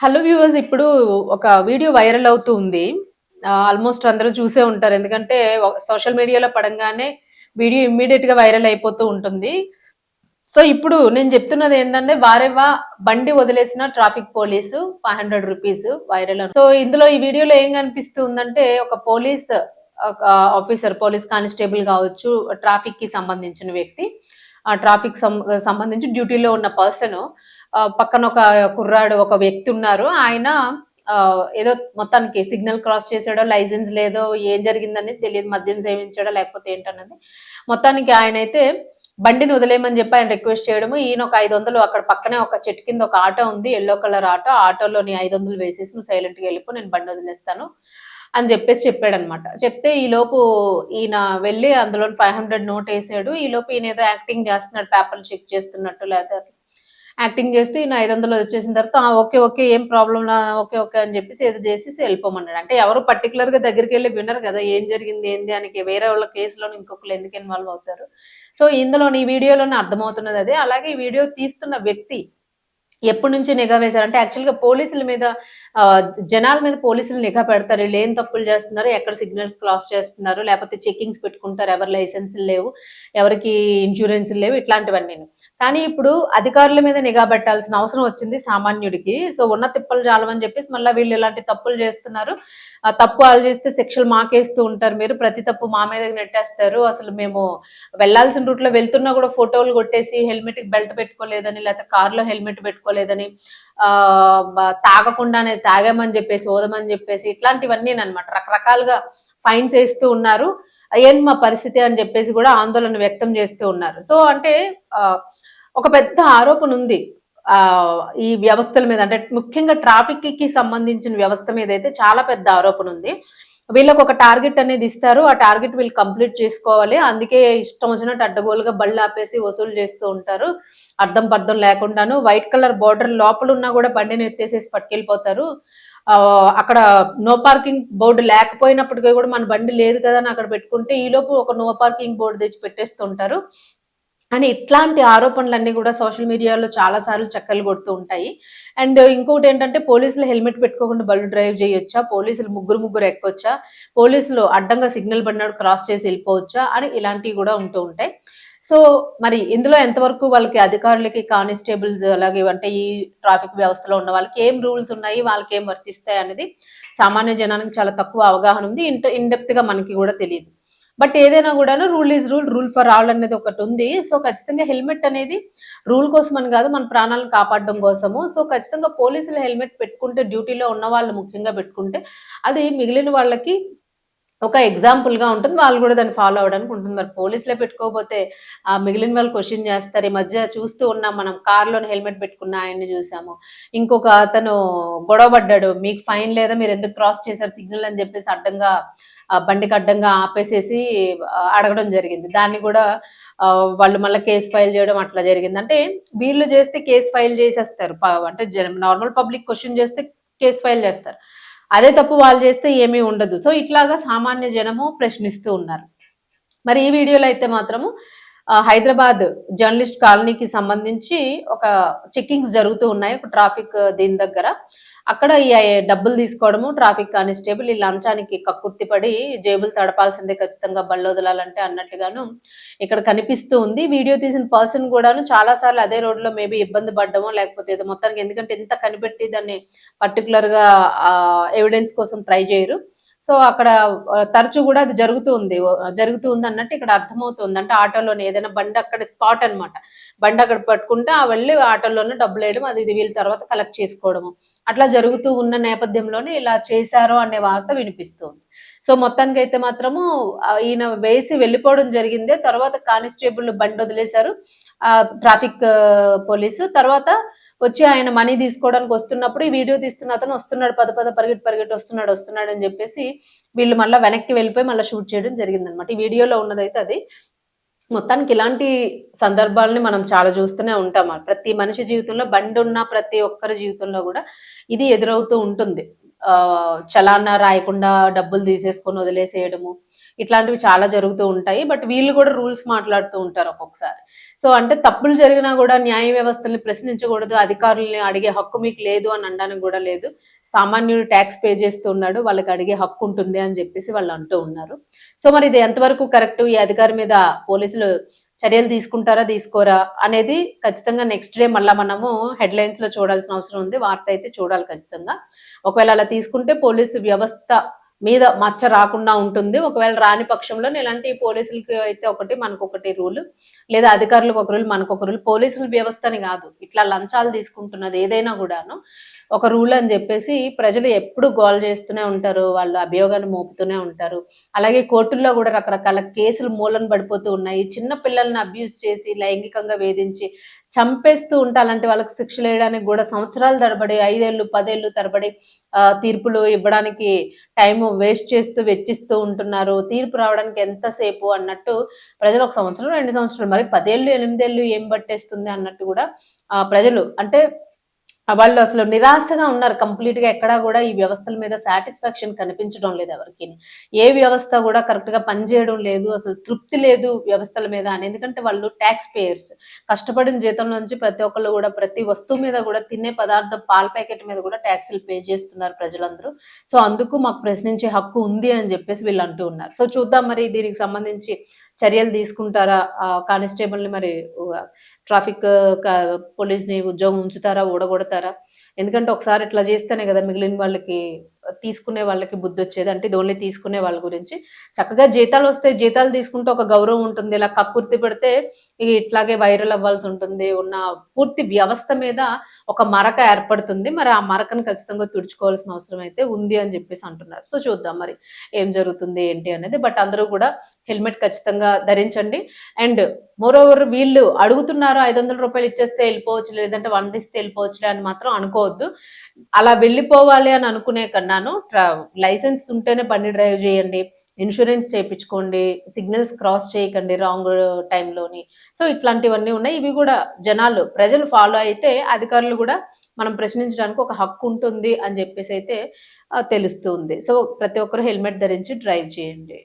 Hello viewers ఇప్పుడు ఒక video viral అవుతూ ఉంది. ఆల్మోస్ట్ అందరూ చూసే ఉంటారు. ఎందుకంటే సోషల్ మీడియాలో పడంగానే వీడియో ఇమ్మీడియేట్‌గా వైరల్ అయిపోతూ ఉంటుంది. సో, ఇప్పుడు నేను చెప్తున్నదేంటంటే వారెవ్వా బండి వదిలేసిన ట్రాఫిక్ పోలీసు రూ. 500 వైరల్ అని. సో, ఇందులో ఈ వీడియోలో ఏం కనిపిస్తుందంటే ఒక ఒక ఆఫీసర్ పోలీస్ కానిస్టేబుల్ గావచ్చు, ట్రాఫిక్‌కి సంబంధించిన వ్యక్తి. ఆ ట్రాఫిక్ సంబంధించి డ్యూటీలో ఉన్న పర్సను పక్కన ఒక కుర్రాడు, ఒక వ్యక్తి ఉన్నారు. ఆయన ఏదో మొత్తానికి సిగ్నల్ క్రాస్ చేసాడో, లైసెన్స్ లేదో, ఏం జరిగిందనేది తెలీదు. మద్యం సేవించాడో లేకపోతే ఏంటన్నది. మొత్తానికి ఆయనైతే బండిని వదిలేయమని చెప్పి ఆయన రిక్వెస్ట్ చేయడము. ఈయన ఒక 500 అక్కడ పక్కనే ఒక చెట్టు కింద ఒక ఆటో ఉంది. Yellow colour auto. ఆ ఆటోలోని 500 వేసేసి "నువ్వు సైలెంట్‌గా ఎళ్ళిపో. నేను బండి వదిలేస్తాను" అని చెప్పేసి చెప్పాడన్నమాట. చెప్తే ఈలోపు ఈయన వెళ్లి అందులోని 500 నోటేసాడు. ఈలోపు ఈయన ఏదో యాక్టింగ్ చేస్తున్నాడు. పేపర్‌లు చెక్ చేస్తున్నట్టు లేతే యాక్టింగ్ చేస్తూ ఈయన 500 వచ్చేసిన తర్వాత ఓకే. ఓకే. ఏం ప్రాబ్లమ్‌లా ఓకే. ఓకే. అని చెప్పేసి ఏదో చేసేసి ఎళ్ళిపోమన్నాడు. అంటే ఎవరు పర్టిక్యులర్‌గా దగ్గరికెళ్లి వినరు కదా! ఏం జరిగింది? ఏంది? అని వేరే వాళ్ళ కేస్‌లోని ఇంకొకళ్ళు ఎందుకు ఇన్వాల్వ్ అవుతారు? సో, ఇందులోని ఈ వీడియోలోనే అర్థమవుతున్నది అదే. అలాగే ఈ వీడియో తీస్తున్న వ్యక్తి ఎప్పటినుంచి నిఘా వేశారంటే యాక్చువల్‌గా పోలీసుల మీద జనాల మీద పోలీసులు నిఘా పెడతారు. ఈళ్ళేం తప్పులు చేస్తున్నారు, ఎక్కడ సిగ్నల్స్ క్రాస్ చేస్తున్నారు, లేపోతే చెకింగ్స్ పెట్టుకుంటారు. ఎవరి లైసెన్సులు లేవు, ఎవరికీ ఇన్స్యూరెన్సులు లేవు ఇట్లాంటివన్నీను. కానీ ఇప్పుడు అధికారుల మీద నిఘా పెట్టాల్సిన అవసరం వచ్చింది సామాన్యుడికి. సో, ఉన్న తిప్పలు జాలమని చెప్పేసి మళ్ళా వీళ్ళు ఇలాంటి తప్పులు చేస్తున్నారు. తప్పు ఆళ్ళు చేస్తే శిక్షలు మాకేస్తూ ఉంటారు మీరు. ప్రతి తప్పు మా మీదకి నెట్టేస్తారు. అసలు మేము వెళ్ళాల్సిన రూట్‌లో వెళ్తున్నా గూడా ఫోటోలు కొట్టేసి హెల్మెట్‌కి బెల్ట్ పెట్టుకోలేదని, లేతే కార్‌లో హెల్మెట్ పెట్టుకోలేదని, ఆహ్, బ తాగకుండానే తాగామని జెప్పేసి, ఊదమని జెప్పేసి ఇట్లాంటివన్నీననమాట. రకరకాలుగా ఫైన్స్ ఏస్తూ ఉన్నారు. ఏంటి మా పరిస్థితి అని జెప్పేసి గూడా ఆందోళన వ్యక్తం జేస్తూ ఉన్నారు. సో, అంటే ఆహ్, ఒక పెద్ద ఆరోపణుంది. ఈ వ్యవస్థల మీద అంటే ముఖ్యంగా ట్రాఫిక్‌కి సంబంధించిన వ్యవస్థ మీదైతే చాలా పెద్ద ఆరోపణుంది. వీళ్ళకొక టార్గెట్ అనేది ఇస్తారు. ఆ టార్గెట్ వీళ్ళు కంప్లీట్ చేసుకోవాలి. అందుకే ఇష్టం వచ్చినట్టు అడ్డగోలుగా బళ్ళాపేసి వసూలు చేస్తూ ఉంటారు. అర్థం పర్థం లేకుండాను. వైట్ కలర్ బోర్డర్ లోపలున్నా గూడా బండిని ఎత్తేసేసి పట్టుకెళ్ళిపోతారు. అక్కడ నో పార్కింగ్ బోర్డ్ లేకపోయినప్పటికి గూడా మన బండి లేదు కదా! అని అక్కడ పెట్టుకుంటే ఈలోపు ఒక నో పార్కింగ్ బోర్డ్ తెచ్చి పెట్టేస్తుంటారు. అని ఇట్లాంటి ఆరోపణలన్నీ గూడా సోషల్ మీడియాలో చాలా సార్లు చక్కర్లు కొడుతూ ఉంటాయి. అండ్ ఇంకోటేంటంటే పోలీసులు హెల్మెట్ పెట్టుకోకుండా బళ్ళు డ్రైవ్ జేయొచ్చా? పోలీసులు ముగ్గురు ఎక్కొచ్చా? పోలీసులు అడ్డంగా సిగ్నల్ పడినప్పుడు క్రాస్ చేసి ఎళ్ళిపోవచ్చా? అని ఇలాంటివి గూడా ఉంటూ ఉంటాయి. సో, మరి ఇందులో ఎంతవరకు వాళ్ళకి అధికారులకి, కానిస్టేబుల్స్ అలాగే అంటే ఈ ట్రాఫిక్ వ్యవస్థలో ఉన్న వాళ్ళకి ఏం రూల్స్ ఉన్నాయి? వాళ్ళకేం వర్తిస్తాయి అనేది సామాన్య జనానికి చాలా తక్కువ అవగాహన ఉంది. ఇన్ డెప్త్‌గా మనకి గూడా తెలీదు. బట్ ఏదైనా గూడాను rule is rule. Rule for all అనేది ఒకటుంది. సో, ఖచ్చితంగా హెల్మెట్ అనేది రూల్ కోసమని గాదు. మన ప్రాణాలను కాపాడడం కోసము. సో, ఖచ్చితంగా పోలీసులు హెల్మెట్ పెట్టుకుంటే డ్యూటీలో ఉన్నవాళ్ళు ముఖ్యంగా పెట్టుకుంటే, అది మిగిలిన వాళ్ళకి ఒక ఎగ్జాంపుల్‌గా ఉంటుంది. వాళ్ళు గూడా దాన్ని ఫాలో అవ్వడానికి ఉంటుంది. మరి పోలీసులే పెట్టుకోకపోతే మిగిలిన వాళ్ళు క్వెషన్ జేస్తారు. ఈ మధ్య చూస్తూ ఉన్నాం మనం కార్‌లోని హెల్మెట్ పెట్టుకున్న ఆయన్ని జూసాము. ఇంకొక అతను గొడవ పడ్డాడు. మీకు ఫైన్ లేదా? మీరెందుకు క్రాస్ చేశారు సిగ్నల్ అని జెప్పేసి అడ్డంగా బండికి అడ్డంగా ఆపేసేసి అడగడం జరిగింది. దాన్ని గూడా వాళ్ళు మళ్ళా కేస్ ఫైల్ జేయడం అట్లా జరిగింది. అంటే వీళ్ళు జేస్తే కేస్ ఫైల్ జేసేస్తారు. అంటే నార్మల్ పబ్లిక్ క్వెషన్ జేస్తే కేస్ ఫైల్ జేస్తారు. అదే తప్పు వాళ్ళు జేస్తే ఏమీ ఉండదు. సో, ఇట్లాగా సామాన్య జనము ప్రశ్నిస్తూ ఉన్నారు. మరి ఈ వీడియోలో అయితే మాత్రము హైదరాబాద్ జర్నలిస్ట్ కాలనీకి సంబంధించి ఒక చెకింగ్స్ జరుగుతూ ఉన్నాయి. ఒక ట్రాఫిక్ దీని దగ్గర. అక్కడ ఈ డబ్బులు తీసుకోవడము ట్రాఫిక్ కానిస్టేబుల్ ఈ లంచానికి కక్కుర్తి పడి జేబులు తడపాల్సిందే ఖచ్చితంగా బళ్ళొదలాలంటే అన్నట్టుగాను ఇక్కడ కనిపిస్తూ ఉంది. వీడియో తీసిన పర్సన్ గూడాను చాలా సార్లు అదే రోడ్‌లో మేబీ ఇబ్బంది పడ్డమో లేకపోతే ఏదో మొత్తానికి ఎందుకంటే ఇంత కనిపెట్టి దాన్ని పర్టిక్యులర్‌గా ఎవిడెన్స్ కోసం ట్రై చేయరు. సో, అక్కడ తరచు గూడా అది జరుగుతూ ఉంది. జరుగుతూ ఉందన్నట్టు ఇక్కడ అర్థమవుతుంది. అంటే ఆటోలోనే ఏదైనా బండి అక్కడ స్పాట్ అన్నమాట. బండి అక్కడ పట్టుకుంటే వెళ్లి ఆటోలోనే డబ్బులేయడం అది ఇది వీళ్ళు తర్వాత కలెక్ట్ చేసుకోవడము. అట్లా జరుగుతూ ఉన్న నేపథ్యంలోనే ఇలా చేశారు అనే వార్త వినిపిస్తుంది. సో, మొత్తానికైతే మాత్రము ఈయన వేసి వెళ్ళిపోవడం జరిగింది. తర్వాత కానిస్టేబుల్ బండొదిలేశారు. Traffic police. తర్వాత వచ్చి ఆయన మనీ తీసుకోవడానికి వస్తున్నప్పుడు ఈ వీడియో తీస్తున్న అతను వస్తున్నాడు పద పద పరిగెట్టి పరిగెట్టి వస్తున్నాడు అని చెప్పేసి వీళ్ళు మళ్ళా వెనక్కి వెళ్ళిపోయి మళ్ళా షూట్ చేయడం జరిగిందనమాట. ఈ వీడియోలో ఉన్నదైతే అది. మొత్తానికి ఇలాంటి సందర్భాలని మనం చాలా చూస్తూనే ఉంటాం. ప్రతి మనిషి జీవితంలో బండున్న ప్రతి ఒక్కరి జీవితంలో గూడా ఇది ఎదురవుతూ ఉంటుంది. చలానా రాయకుండా డబ్బులు తీసేసుకొని వదిలేసేయడము. ఇట్లాంటివి చాలా జరుగుతూ ఉంటాయి. బట్ వీళ్ళు కూడా రూల్స్ మాట్లాడుతూ ఉంటారు ఒక్కొక్కసారి. సో, అంటే తప్పులు జరిగినా గూడా న్యాయ వ్యవస్థల్ని ప్రశ్నించకూడదు. అధికారుల్ని అడిగే హక్కు మీకు లేదు అని అనడానికి గూడా లేదు. సామాన్యుడు టాక్స్ పే చేస్తున్నాడు. వాళ్ళకి అడిగే హక్కు ఉంటుంది అని జెప్పేసి వాళ్ళు అంటూ ఉన్నారు. సో, మరి ఇది ఎంతవరకు కరెక్టు? ఈ అధికారి మీద పోలీసులు చర్యలు తీసుకుంటారా? తీసుకోరా? అనేది ఖచ్చితంగా నెక్స్ట్ డే మళ్ళా మనము హెడ్‌లైన్స్‌లో చూడాల్సిన అవసరం ఉంది. వార్త అయితే చూడాలి ఖచ్చితంగా. ఒకవేళ అలా తీసుకుంటే పోలీసు వ్యవస్థ మీద మచ్చ రాకుండా ఉంటుంది. ఒకవేళ రాని పక్షంలో ఇలాంటి పోలీసులకి అయితే ఒకటి, మనకొకటి రూలు. లేదా అధికారులకు ఒక రూల్, మనకొక రూల్. పోలీసుల వ్యవస్థని గాదు. ఇట్లా లంచాలు తీసుకుంటున్నది ఏదైనా గూడాను ఒక రూల్ అని జెప్పేసి ప్రజలు ఎప్పుడు గోల చేస్తూనే ఉంటారు. వాళ్ళు అభియోగాన్ని మోపుతూనే ఉంటారు. అలాగే కోర్టుల్లో గూడా రకరకాల కేసులు మూలన పడిపోతూ ఉన్నాయి. చిన్న పిల్లల్ని అబ్యూజ్ చేసి, లైంగికంగా వేధించి, చంపేస్తూ ఉంటే అలాంటి వాళ్ళకి శిక్షలేయడానికి గూడా సంవత్సరాల తరబడి 5 ఏళ్ళు, 10 ఏళ్ళు తరబడి తీర్పులు ఇవ్వడానికి టైము వేస్ట్ చేస్తూ, వెచ్చిస్తూ ఉంటున్నారు. తీర్పు రావడానికి ఎంతసేపు అన్నట్టు ప్రజలు ఒక సంవత్సరం, 2 సంవత్సరాలు మరి 10 ఏళ్ళు, 8 ఏళ్ళు ఏం పట్టేస్తుంది అన్నట్టు గూడా ప్రజలు అంటే వాళ్ళు అసలు నిరాశగా ఉన్నారు. కంప్లీట్‌గా ఎక్కడా గూడా ఈ వ్యవస్థల మీద సాటిస్ఫాక్షన్ కనిపించడం లేదు ఎవరికిని. ఏ వ్యవస్థ గూడా కరెక్ట్‌గా పనిజేయడం లేదు. అసలు తృప్తి లేదు వ్యవస్థల మీద అని. ఎందుకంటే వాళ్ళు టాక్స్ పేయర్స్. కష్టపడిన జీతం నుంచి ప్రతి ఒక్కళ్ళు గూడా ప్రతి వస్తువు మీద గూడా తినే పదార్థం పాల ప్యాకెట్ మీద గూడా టాక్సులు పే చేస్తున్నారు ప్రజలందరూ. సో, అందుకు మాకు ప్రశ్నించే హక్కు ఉంది అని జెప్పేసి వీళ్ళు అంటూ ఉన్నారు. సో, చూద్దాం మరి దీనికి సంబంధించి చర్యలు తీసుకుంటారా? కానిస్టేబుల్‌ని మరి ట్రాఫిక్ పోలీస్‌ని ఉద్యోగం ఉంచుతారా? ఊడగొడతారా? ఎందుకంటే ఒకసారి ఇట్లా చేస్తేనే గదా! మిగిలిన వాళ్ళకి తీసుకునే వాళ్ళకి బుద్ధొచ్చేది. అంటే ఇది ఓన్లీ తీసుకునే వాళ్ళ గురించి. చక్కగా జీతాలొస్తాయి. జీతాలు తీసుకుంటే ఒక గౌరవం ఉంటుంది. ఇలా కక్కుర్తి పెడితే ఇట్లాగే వైరల్ అవ్వాల్సుంటుంది. ఉన్న పూర్తి వ్యవస్థ మీద ఒక మరక ఏర్పడుతుంది. మరి ఆ మరకను ఖచ్చితంగా తుడుచుకోవాల్సిన అవసరం అయితే ఉంది అని జెప్పేసి అంటున్నారు. సో చూద్దాం మరి ఏం జరుగుతుంది ఏంటి అనేది. బట్ అందరూ గూడా హెల్మెట్ ఖచ్చితంగా ధరించండి. అండ్ మోరోవర్ వీళ్ళు అడుగుతున్నారు రూ. 500 ఇచ్చేస్తే ఎళ్ళిపోవచ్చు. లేదంటే 100 ఇస్తే ఎళ్ళిపోవచ్చులే అని మాత్రం అనుకోవద్దు. అలా వెళ్ళిపోవాలి అని అనుకునే కన్నాను లైసెన్స్ ఉంటేనే బండి డ్రైవ్ చేయండి. ఇన్స్యూరెన్స్ చేపించుకోండి. సిగ్నల్స్ క్రాస్ చేయకండి రాంగ్ టైంలోని. సో ఇట్లాంటివన్నీ ఉన్నాయి. ఇవి గూడా ప్రజలు ఫాలో అయితే అధికారులు గూడా మనం ప్రశ్నించడానికి ఒక హక్కు ఉంటుంది అని జెప్పేసి అయితే తెలుస్తూ ఉంది. సో ప్రతి ఒక్కరు హెల్మెట్ ధరించి డ్రైవ్ చేయండి.